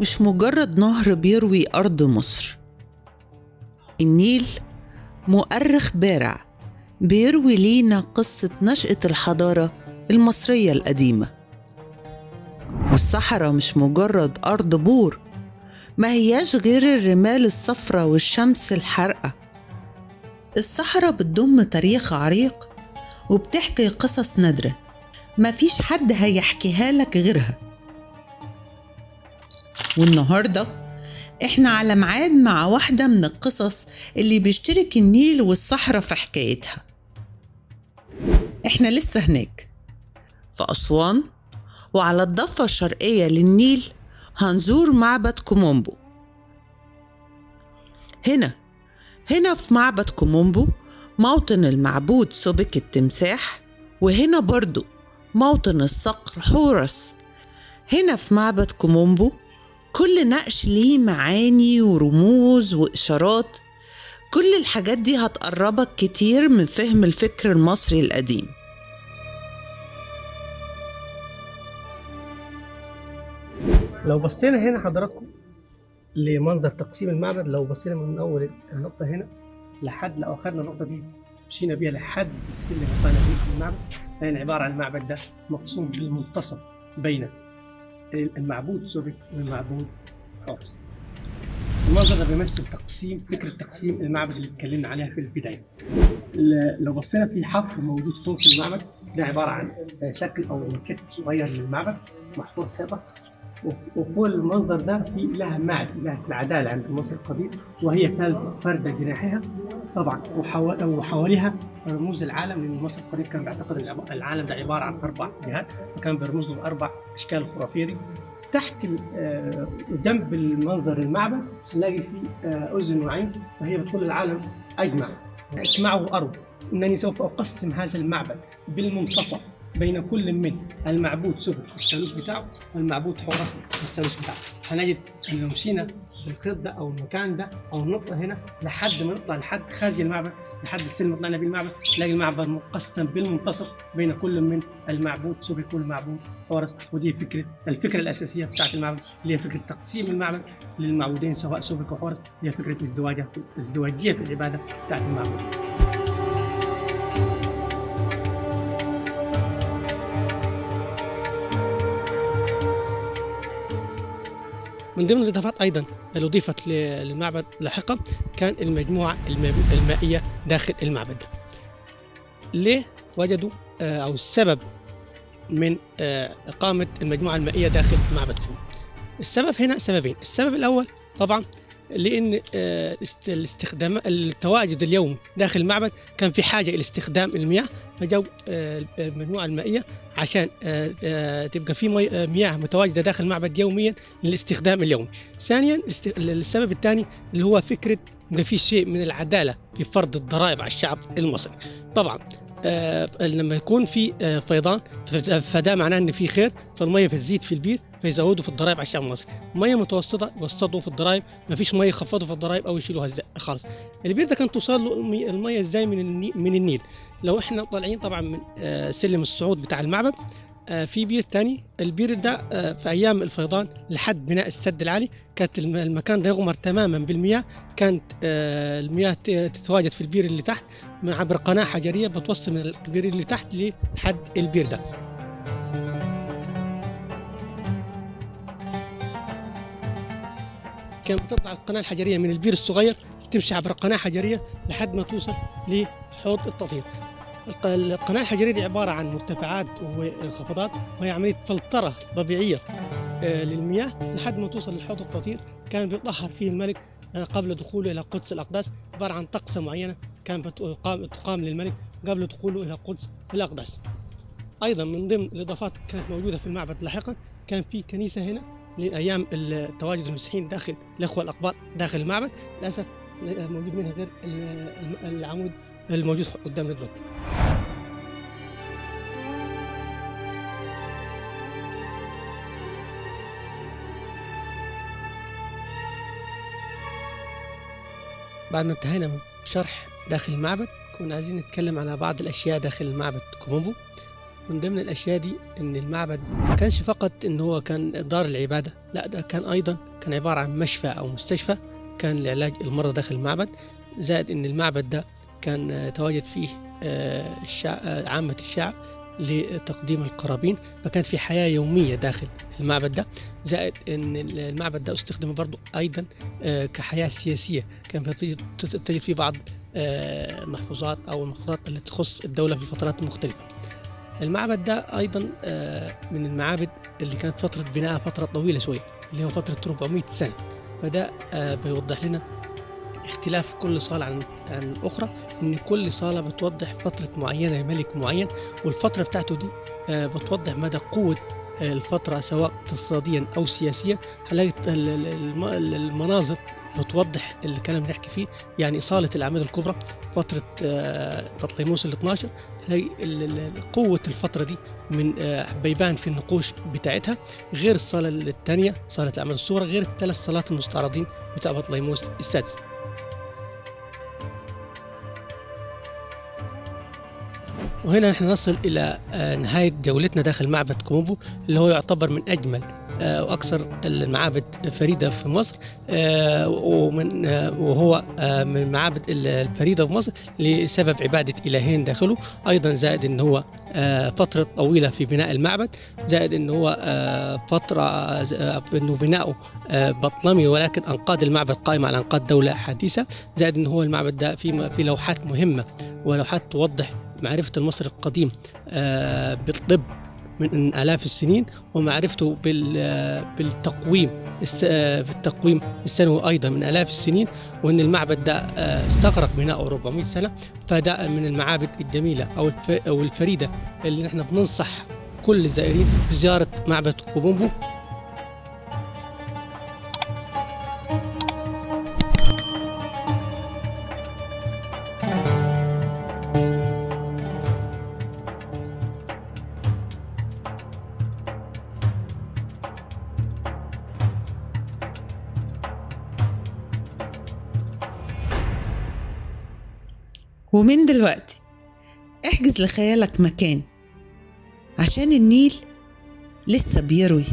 مش مجرد نهر بيروي أرض مصر. النيل مؤرخ بارع بيروي لينا قصة نشأة الحضارة المصرية القديمة. والصحراء مش مجرد أرض بور، ما هياش غير الرمال الصفرة والشمس الحارقة. الصحراء بتضم تاريخ عريق وبتحكي قصص نادرة مفيش حد هيحكيها لك غيرها. والنهاردة احنا على ميعاد مع واحدة من القصص اللي بيشترك النيل والصحراء في حكايتها. احنا لسه هناك في أسوان، وعلى الضفة الشرقية للنيل هنزور معبد كومومبو. هنا في معبد كومومبو موطن المعبود سوبك التمساح، وهنا برضو موطن الصقر حورس. هنا في معبد كومومبو كل نقش ليه معاني ورموز وإشارات. كل الحاجات دي هتقربك كتير من فهم الفكر المصري القديم. لو بصينا هنا حضراتكم لمنظر تقسيم المعبد، لو بصينا من أول النقطة هنا لحد لو أخذنا النقطة دي مشينا بيها لحد السلم اللي طالع بيه في المعبد، فهنا عبارة عن المعبد ده مقسوم بالمنتصف بين المعبود سوبك والمعبود حورس. المنظر ده بيمثل فكرة تقسيم المعبد اللي اتكلمنا عليها في البداية. لو بصينا في حفر موجود فوق المعبد ده عبارة عن شكل أو مكت صغير للمعبد محفور حيطة، وفوق المنظر ده في لها معد، لها العدالة عند المصري القديم، وهي كانت فردة جناحها طبعا، وحواليها رموز العالم، لأن المصري القديم كان بيعتقد أن العالم ده عبارة عن 4 جهات، وكان بيرمز له ب4 أشكال الخرافية دي. تحت جنب المنظر المعبد نلاقي فيه أذن وعين، وهي بتقول العالم أجمع اسمعوا أرض إنني سوف أقسم هذا المعبد بالمنتصف بين كل من المعبود سوبك الثالوث بتاعه والمعبود حورس الثالوث بتاعه. هنجد أن لو مشينا بالخيط ده أو المكان ده أو النقطة هنا لحد ما نطلع لحد خارج المعبد، لحد السلم اللي طلعنا بيه المعبد، نلاقي المعبد مقسم بالمنتصف بين كل من المعبود سوبك والمعبود حورس. ودي الفكرة الأساسية بتاعت المعبد، اللي هي فكرة تقسيم المعبد للمعبودين سواء سوبك وحورس، هي فكرة الازدواجية في العبادة بتاعت المعبود. من ضمن الإضافات أيضا اللي أضيفت للمعبد لاحقا كان المجموعة المائية داخل المعبد. ليه وجدوا أو السبب من إقامة المجموعة المائية داخل معبدهم؟ السبب هنا سببين. السبب الأول طبعا لأن الاستخدام التواجد اليوم داخل المعبد كان في حاجة إلى استخدام المياه، فجو المجموعة المائية عشان تبقى في مياه متواجدة داخل المعبد يوميا للاستخدام اليومي. ثانيا السبب الثاني اللي هو فكرة يبقى في شيء من العدالة في فرض الضرائب على الشعب المصري. طبعا لما يكون في فيضان فده معناه ان في خير، فالميه بتزيد في البير فيزودوا في الضرائب على الشعب المصري. ميه متوسطه يوسطوا في الضرائب، ما فيش ميه يخفضوا في الضرائب او يشيلوها خالص. البير ده كان توصل له الميه ازاي؟ من النيل. لو احنا طالعين طبعا من سلم الصعود بتاع المعبد في بير تاني. البير ده في أيام الفيضان لحد بناء السد العالي كانت المكان ده يغمر تماما بالمياه. كانت المياه تتواجد في البير اللي تحت عبر قناة حجرية بتوصل من البير اللي تحت لحد البير ده. كانت بتطلع القناة الحجرية من البير الصغير تمشي عبر قناة حجرية لحد ما توصل لحوض التطهير. القناة الحجرية دي عبارة عن مرتفعات وانخفاضات، وهي عملية فلترة طبيعية للمياه لحد ما توصل للحوض التطهير. كان بيطهر فيه الملك قبل دخوله إلى قدس الأقداس، عبارة عن طقسة معينة كان تقام للملك قبل دخوله إلى قدس الأقداس. أيضا من ضمن الإضافات كانت موجودة في المعبد لاحقا كان في كنيسة هنا لأيام التواجد المسيحيين داخل الأخوة الأقباط داخل المعبد. للأسف موجود منها غير العمود الموجود قدامنا دلوقتي. بعد ما انتهينا من شرح داخل المعبد كنا عايزين نتكلم على بعض الأشياء داخل المعبد كومومبو. من ضمن الأشياء دي إن المعبد ما كانش فقط إن هو كان دار العبادة، لا ده كان أيضا كان عبارة عن مشفى أو مستشفى كان لعلاج المرضى داخل المعبد. زائد إن المعبد ده كان تواجد فيه عامة الشعب لتقديم القرابين، فكان في حياة يومية داخل المعبد ده. زائد ان المعبد ده استخدم برضو ايضا كحياة سياسية، كان تجد فيه بعض المحفوظات او المخطوطات التي تخص الدولة في فترات مختلفة. المعبد ده ايضا من المعابد اللي كانت فترة بناءها فترة طويلة شوية، اللي هو فترة 400 سنة. فده بيوضح لنا اختلاف كل صالة عن الأخرى، إن كل صالة بتوضح فترة معينة لملك معين، والفترة بتاعته دي بتوضح مدى قوة الفترة سواء اقتصاديا أو سياسيا. هنلاقي المناظر بتوضح الكلام اللي نحكي فيه. يعني صالة الأعمدة الكبرى فترة بطليموس ال12، هنلاقي قوة الفترة دي من بيبان في النقوش بتاعتها، غير الصالة الثانية صالة الأعمدة الصغرى، غير الثلاث صالات المستعرضين بتاع بطليموس السادس. وهنا نحن نصل إلى نهاية جولتنا داخل معبد كومومبو، اللي هو يعتبر من أجمل وأكثر المعابد فريدة في مصر، وهو من المعابد الفريدة في مصر لسبب عبادة إلهين داخله أيضا. زائد أنه هو فترة طويلة في بناء المعبد، زائد أنه هو فترة أنه بناؤه بطلمي، ولكن أنقاض المعبد قائمة على أنقاض دولة حديثة. زائد أنه هو المعبد ده في لوحات مهمة ولوحات توضح معرفة المصري القديم بالطب من آلاف السنين، ومعرفته بالتقويم السنوي أيضا من آلاف السنين، وأن المعبد ده استغرق بناؤه 400 سنة. فده من المعابد الجميلة أو الفريدة اللي نحن بننصح كل الزائرين بزيارة معبد كومومبو. ومن دلوقتي احجز لخيالك مكان، عشان النيل لسه بيروي